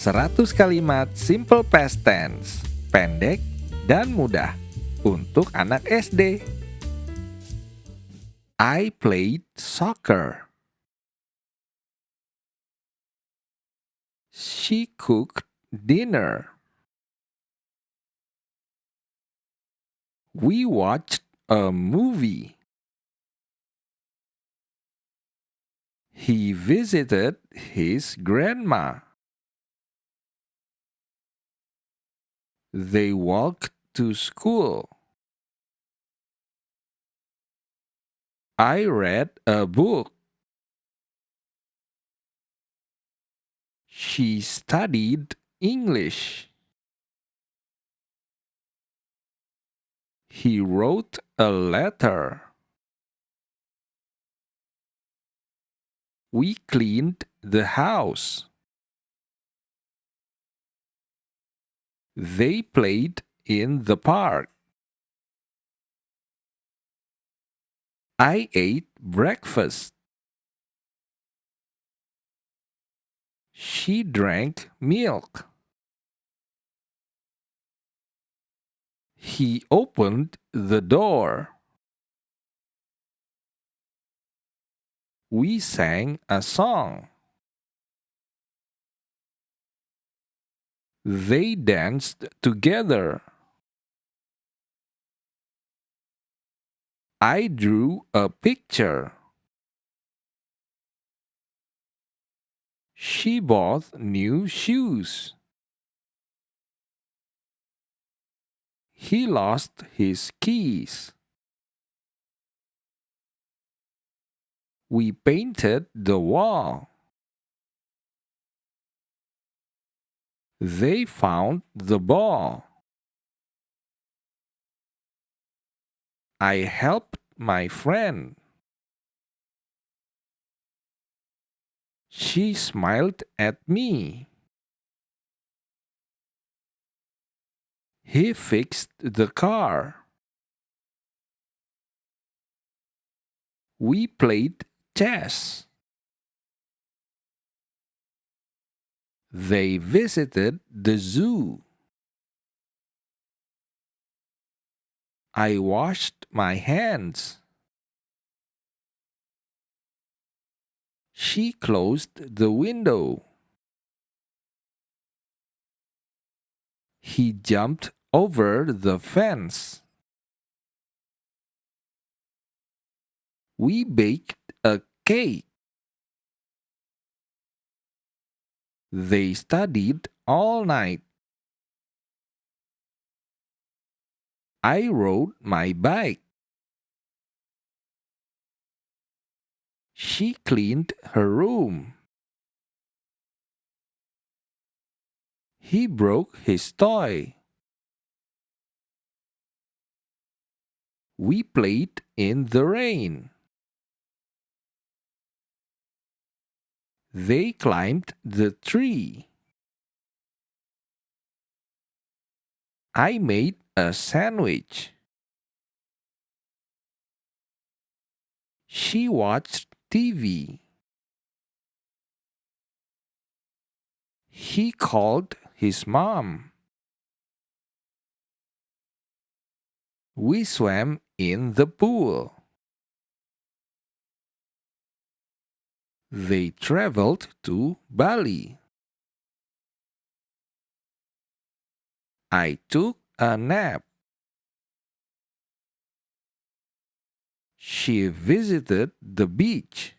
100 kalimat Simple Past Tense, pendek dan mudah untuk anak SD. I played soccer. She cooked dinner. We watched a movie. He visited his grandma. They walked to school. I read a book. She studied English. He wrote a letter. We cleaned the house. They played in the park. I ate breakfast. She drank milk. He opened the door. We sang a song. They danced together. I drew a picture. She bought new shoes. He lost his keys. We painted the wall. They found the ball. I helped my friend. She smiled at me. He fixed the car. We played chess. They visited the zoo. I washed my hands. She closed the window. He jumped over the fence. We baked a cake. They studied all night. I rode my bike. She cleaned her room. He broke his toy. We played in the rain. They climbed the tree. I made a sandwich. She watched TV. He called his mom. We swam in the pool. They traveled to Bali. I took a nap. She visited the beach.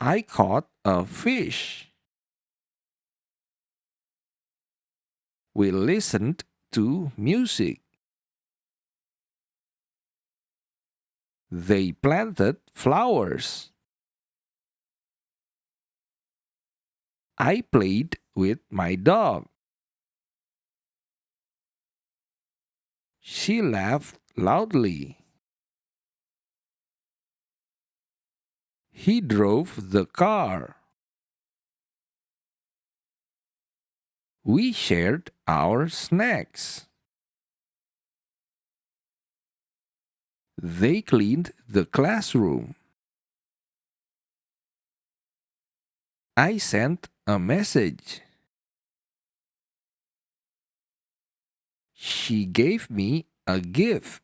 I caught a fish. We listened to music. They planted flowers. I played with my dog. She laughed loudly. He drove the car. We shared our snacks. They cleaned the classroom. I sent a message. She gave me a gift.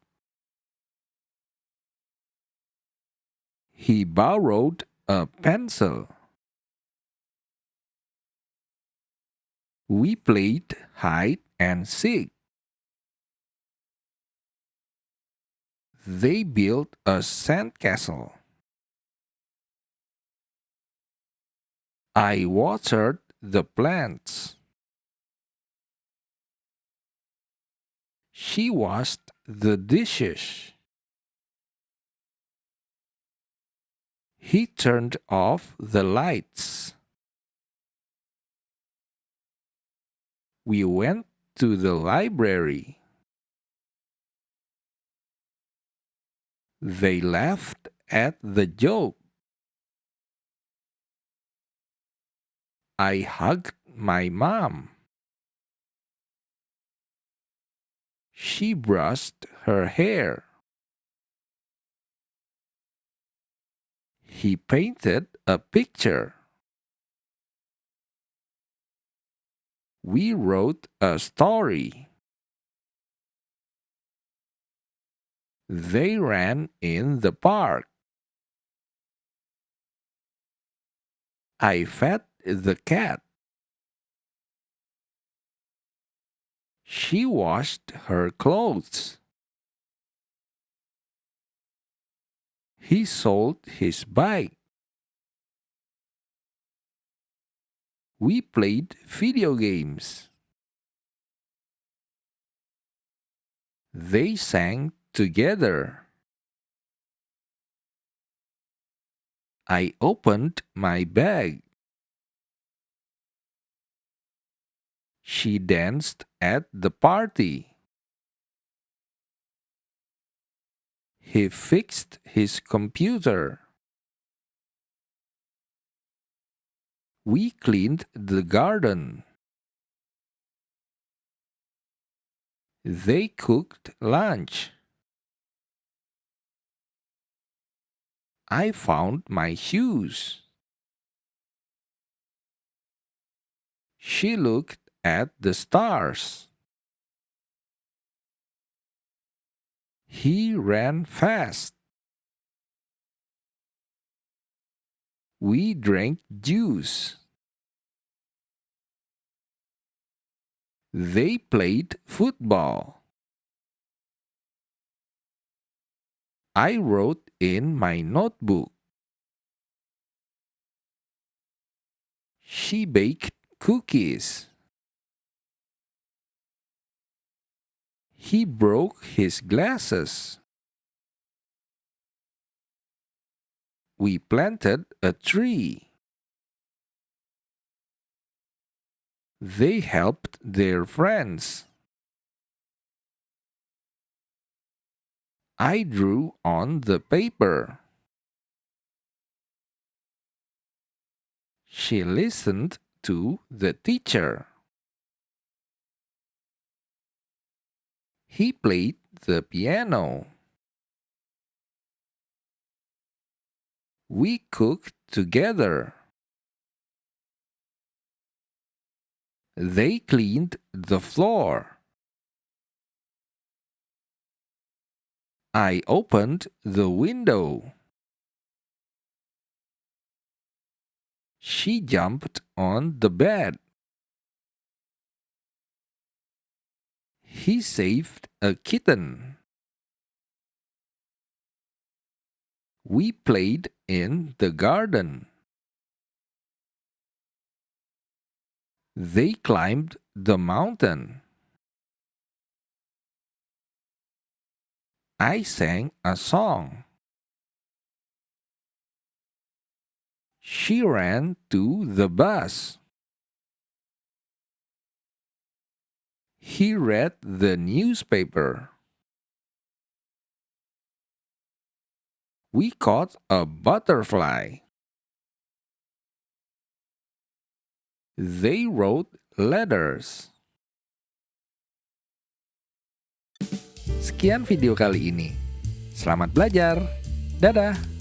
He borrowed a pencil. We played hide and seek. They built a sandcastle. I watered the plants. She washed the dishes. He turned off the lights. We went to the library. They laughed at the joke. I hugged my mom. She brushed her hair. He painted a picture. We wrote a story. They ran in the park. I fed the cat. She washed her clothes. He sold his bike. We played video games. They sang together. I opened my bag. She danced at the party. He fixed his computer. We cleaned the garden. They cooked lunch. I found my shoes. She looked at the stars. He ran fast. We drank juice. They played football. I wrote in my notebook. She baked cookies. He broke his glasses. We planted a tree. They helped their friends. I drew on the paper. She listened to the teacher. He played the piano. We cooked together. They cleaned the floor. I opened the window. She jumped on the bed. He saved a kitten. We played in the garden. They climbed the mountain. I sang a song. She ran to the bus. He read the newspaper. We caught a butterfly. They wrote letters. Sekian video kali ini. Selamat belajar. Dadah.